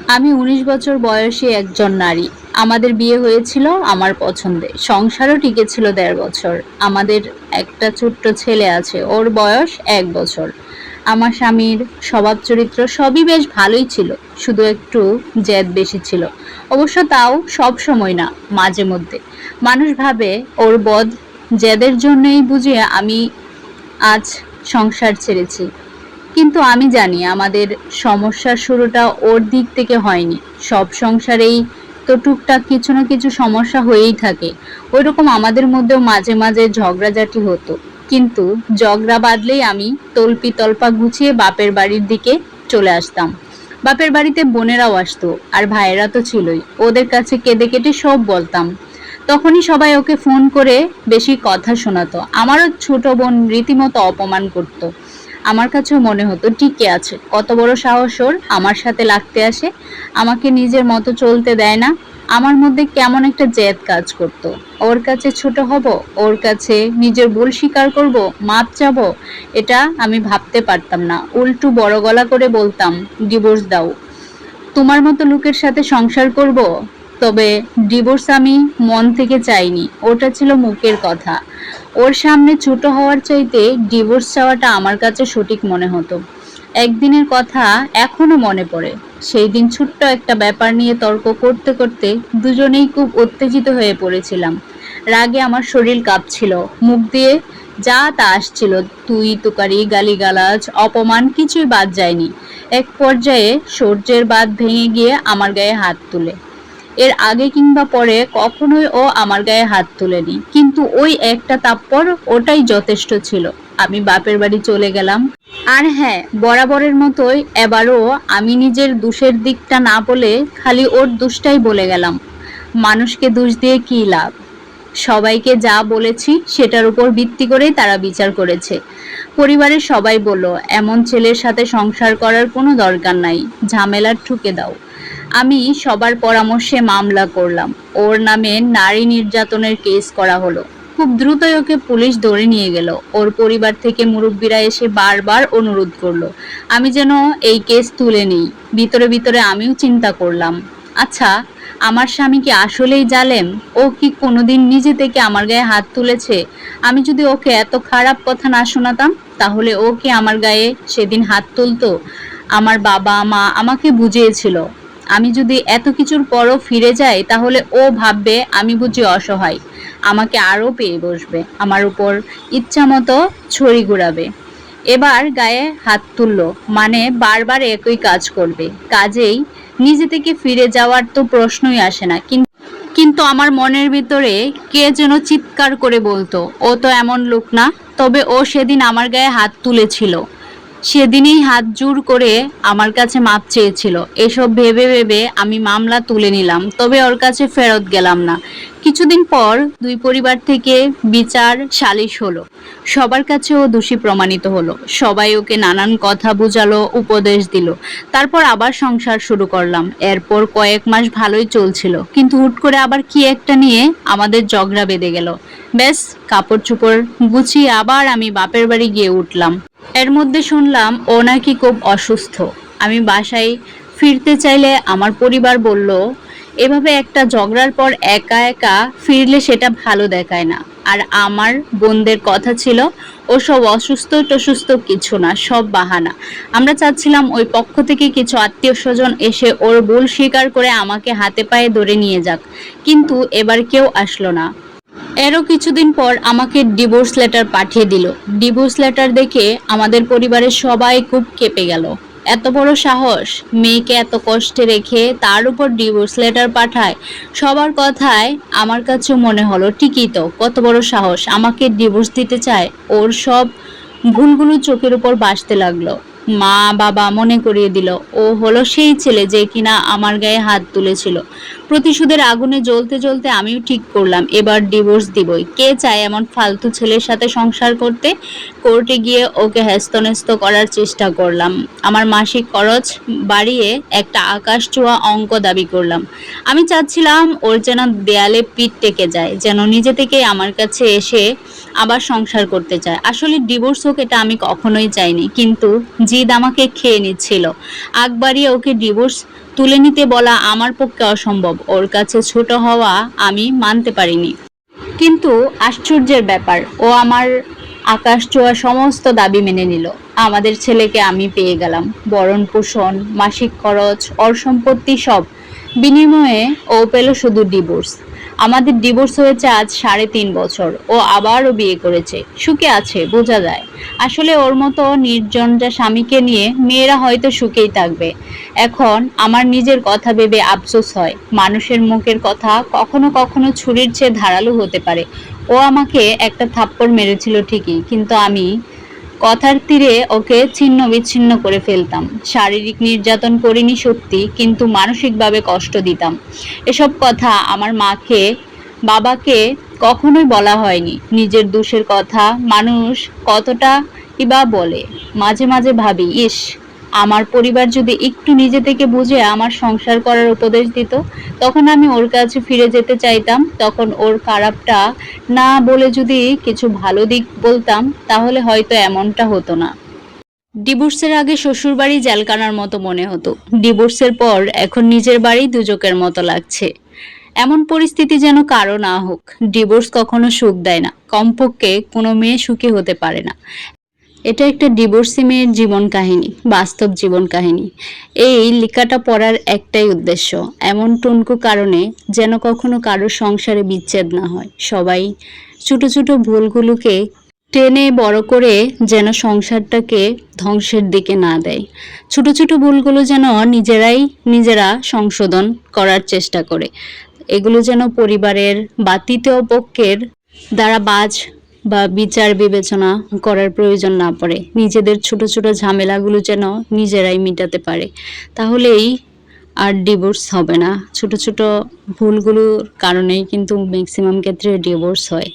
আমি ১৯ বছর বয়সী একজন নারী। আমাদের বিয়ে হয়েছিল আমার পছন্দে। সংসারও টিকেছিল ১.৫ বছর। আমাদের একটা ছোট্ট ছেলে আছে। ওর বয়স ১ বছর। আমার স্বামীর স্বভাব চরিত্র সবই বেশ ভালোই ছিল। শুধু একটু জেদ বেশি ছিল। অবশ্য তাও সবসময় না, মাঝে মধ্যে। মানুষ ভাবে ওর বদ জেদের জন্যই বুঝি আমি আজ সংসার ছেড়েছি। কিন্তু আমি জানি আমাদের সমস্যার শুরুটা ওর দিক থেকে হয়নি। সব সংসারেই তো টুকটাক কিছু না কিছু সমস্যা হয়েই থাকে। ওইরকম আমাদের মধ্যেও মাঝে মাঝে ঝগড়াঝাটি হতো। কিন্তু ঝগড়া বাঁধলেই আমি তল্পি তল্পা গুছিয়ে বাপের বাড়ির দিকে চলে আসতাম। বাপের বাড়িতে বোনেরাও আসতো, আর ভাইয়েরা তো ছিলই। ওদের কাছে কেঁদে কেটে সব বলতাম। তখনই সবাই ওকে ফোন করে বেশি কথা শোনাতো। আমারও ছোট বোন রীতিমতো অপমান করতো। আমার কাছেও মনে হতো ঠিকই আছে, কত বড় সাহস ওর আমার সাথে লাগতে আসে, আমাকে নিজের মতো চলতে দেয় না। আমার মধ্যে কেমন একটা জেদ কাজ করত। ওর কাছে ছোট হব, ওর কাছে নিজের ভুল স্বীকার করব, মাপ চাবো, এটা আমি ভাবতে পারতাম না। উল্টো বড় গলা করে বলতাম, ডিভোর্স দাও। তোমার মতো লোকের সাথে সংসার করব? তবে ডিভোর্স আমি মন থেকে চাইনি, ওটা ছিল মুখের কথা। ওর সামনে ছোট হওয়ার চাইতে ডিভোর্স চাওয়াটা আমার কাছে সঠিক মনে হতো। একদিনের কথা এখনো মনে পড়ে। সেই দিন ছোট্ট একটা ব্যাপার নিয়ে তর্ক করতে করতে দুজনেই খুব উত্তেজিত হয়ে পড়েছিলাম। রাগে আমার শরীর কাঁপছিল, মুখ দিয়ে যা তা আসছিল, তুই তুকারি গালিগালাজ অপমান কিছুই বাদ যায়নি। এক পর্যায়ে সূর্যের বাঁধ ভেঙে গিয়ে আমার গায়ে হাত তুলে। এর আগে কিংবা পরে কখনোই ও আমার গায়ে হাত তুলেনি, কিন্তু ওই একটা থাপ্পড় ওটাই যথেষ্ট ছিল। আমি বাপের বাড়ি চলে গেলাম। আর হ্যাঁ, বরাবরের মতোই এবারও আমি নিজের দোষের দিকটা না বলে খালি ওর দোষটাই বলে গেলাম। মানুষকে দোষ দিয়ে কী লাভ? সবাইকে যা বলেছি সেটার উপর ভিত্তি করেই তারা বিচার করেছে। পরিবারের সবাই বলল, এমন ছেলের সাথে সংসার করার কোনো দরকার নাই, ঝামেলার ঠুকে দাও। আমি সবার পরামর্শে মামলা করলাম। ওর নামে নারী নির্যাতনের কেস করা হলো। খুব দ্রুতই ওকে পুলিশ ধরে নিয়ে গেল। ওর পরিবার থেকে মুরব্বীরা এসে বারবার অনুরোধ করলো আমি যেন এই কেস তুলে নিই। ভিতরে ভিতরে আমিও চিন্তা করলাম, আচ্ছা, আমার স্বামী কি আসলেই জালেম? ও কি কোনোদিন নিজে থেকে আমার গায়ে হাত তুলেছে? আমি যদি ওকে এত খারাপ কথা না শোনাতাম, তাহলে ও কি আমার গায়ে সেদিন হাত তুলতো? আমার বাবা মা আমাকে বুঝিয়েছিল, আমি যদি এত কিছুর পরও ফিরে যাই তাহলে ও ভাববে আমি বুঝি অসহায়, আমাকে আরো পেয়ে বসবে, আমার উপর ইচ্ছা মতো ছড়ি ঘুরাবে। এবার গায়ে হাত তুললো মানে বারবার একই কাজ করবে। কাজেই নিজে থেকে ফিরে যাওয়ার তো প্রশ্নই আসে না। কিন্তু আমার মনের ভিতরে কে যেন চিৎকার করে বলতো, ও তো এমন লোক না। তবে ও সেদিন আমার গায়ে হাত তুলেছিল, সেদিনই হাত জোর করে আমার কাছে মাপ চেয়েছিল। এসব ভেবে ভেবে আমি মামলা তুলে নিলাম, তবে ওর কাছে ফেরত গেলাম না। কিছুদিন পর দুই পরিবার থেকে বিচার সালিশ হলো। সবার কাছে ও দোষী প্রমাণিত হলো। সবাই ওকে নানান কথা বুঝালো, উপদেশ দিল। তারপর আবার সংসার শুরু করলাম। এরপর কয়েক মাস ভালোই চলছিল, কিন্তু হুট করে আবার কি একটা নিয়ে আমাদের ঝগড়া বেঁধে গেল। ব্যাস, কাপড় চোপড় গুছিয়ে আবার আমি বাপের বাড়ি গিয়ে উঠলাম। এর মধ্যে শুনলাম ও নাকি খুব অসুস্থ। আমি বাসায় ফিরতে চাইলে আমার পরিবার বলল, এভাবে একটা ঝগড়ার পর একা একা ফিরলে সেটা ভালো দেখায় না। আর আমার বোনদের কথা ছিল, ও সব অসুস্থ টসুস্থ কিছু না, সব বাহানা। আমরা চাচ্ছিলাম ওই পক্ষ থেকে কিছু আত্মীয় স্বজন এসে ওর ভুল স্বীকার করে আমাকে হাতে পায়ে ধরে নিয়ে যাক, কিন্তু এবার কেউ আসলো না। এরও কিছুদিন পর আমাকে ডিভোর্স লেটার পাঠিয়ে দিল। ডিভোর্স লেটার দেখে আমাদের পরিবারের সবাই খুব ক্ষেপে গেল। এত বড় সাহস, মেয়েকে এত কষ্টে রেখে তার উপর ডিভোর্স লেটার পাঠায়। সবার কথায় আমার কাছেও মনে হলো ঠিকই তো, কত বড় সাহস, আমাকে ডিভোর্স দিতে চায়। ওর সব ভুলগুলো চোখের উপর ভাসতে লাগলো। মা বাবা মনে করিয়ে দিল, ও হলো সেই ছেলে যে কিনা আমার গায়ে হাত তুলেছিল। প্রতিশোধের আগুনে জ্বলতে জ্বলতে আমিও ঠিক করলাম এবার ডিভোর্স দিবই। কে চায় এমন ফালতু ছেলের সাথে সংসার করতে? কোর্টে গিয়ে ওকে হেস্তনেস্ত করার চেষ্টা করলাম। আমার মাসিক খরচ বাড়িয়ে একটা আকাশ ছোঁয়া অঙ্ক দাবি করলাম। আমি চাচ্ছিলাম ওর যেন দেয়ালে পিঠ টেকে যায়, যেন নিজে থেকেই আমার কাছে এসে আবার সংসার করতে চায়। আসলে ডিভোর্স হোক এটা আমি কখনোই চাইনি, কিন্তু জিদ আমাকে খেয়ে নিচ্ছিল। আগ বাড়িয়ে ওকে ডিভোর্স তুলে নিতে বলা আমার পক্ষে অসম্ভব। ওর কাছে ছোট হওয়া আমি মানতে পারিনি। কিন্তু আশ্চর্যের ব্যাপার, ও আমার আকাশ ছোঁয়া সমস্ত দাবি মেনে নিল। আমাদের ছেলেকে আমি পেয়ে গেলাম, ভরণ পোষণ, মাসিক খরচ, ওর সম্পত্তি সব। বিনিময়ে ও পেল শুধু ডিভোর্স। আমাদের ডিভোর্স হয়েছে আজ 3.5 বছর। ও আবারও বিয়ে করেছে, সুখে আছে বোঝা যায়। আসলে ওর মতো নির্জনজা স্বামীকে নিয়ে মেয়েরা হয়তো সুখেই থাকবে। এখন আমার নিজের কথা ভেবে আফসোস হয়। মানুষের মুখের কথা কখনো কখনো ছুরির চেয়ে ধারালো হতে পারে। ও আমাকে একটা থাপ্পড় মেরেছিল ঠিকই, কিন্তু আমি কথার তীরে ওকে ছিন্ন বিচ্ছিন্ন করে ফেলতাম। শারীরিক নির্যাতন করিনি সত্যি, কিন্তু মানসিকভাবে কষ্ট দিতাম। এসব কথা আমার মাকে, বাবাকে কখনোই বলা হয়নি। নিজের দোষের কথা মানুষ কতটাই বা বলে। মাঝে মাঝে ভাবি, ইস, আমার পরিবার যদি একটু নিজে থেকে বুঝে আমার সংসার করার উপদেশ দিত। তখন আমি ওর কাছে ফিরে যেতে চাইতাম। তখন ওর খারাপটা না বলে যদি কিছু ভালো দিক বলতাম, তাহলে হয়তো এমনটা হতো না। ডিভোর্সের আগে শ্বশুরবাড়ি জেলখানার মতো মনে হতো। ডিভোর্সের পর এখন নিজের বাড়ি দুজকের মতো লাগছে। এমন পরিস্থিতি যেন কারো না হোক। ডিভোর্স কখনো সুখ দেয় না, কমপক্ষে কোনো মেয়ে সুখী হতে পারে না। এটা একটা ডিভোর্সি মেয়ের জীবন কাহিনী, বাস্তব জীবন কাহিনী। এই লেখাটা পড়ার একটাই উদ্দেশ্য, এমন টুনকু কারণে যেন কখনো কারোর সংসারে বিচ্ছেদ না হয়। সবাই ছোট ছোট ভুলগুলোকে টেনে বড় করে যেন সংসারটাকে ধ্বংসের দিকে না দেয়। ছোট ছোট ভুলগুলো যেন নিজেরা সংশোধন করার চেষ্টা করে। এগুলো যেন পরিবারের বা তৃতীয় পক্ষের দ্বারা বাজ বা বিচার বিবেচনা করার প্রয়োজন না পড়ে। নিজেদের ছোট ছোট ঝামেলাগুলো যেন নিজেরাই মিটাতে পারে। তাহলেই আর ডিভোর্স হবে না। ছোট ছোট ভুলগুলোর কারণেই কিন্তু ম্যাক্সিমাম ক্ষেত্রে ডিভোর্স হয়।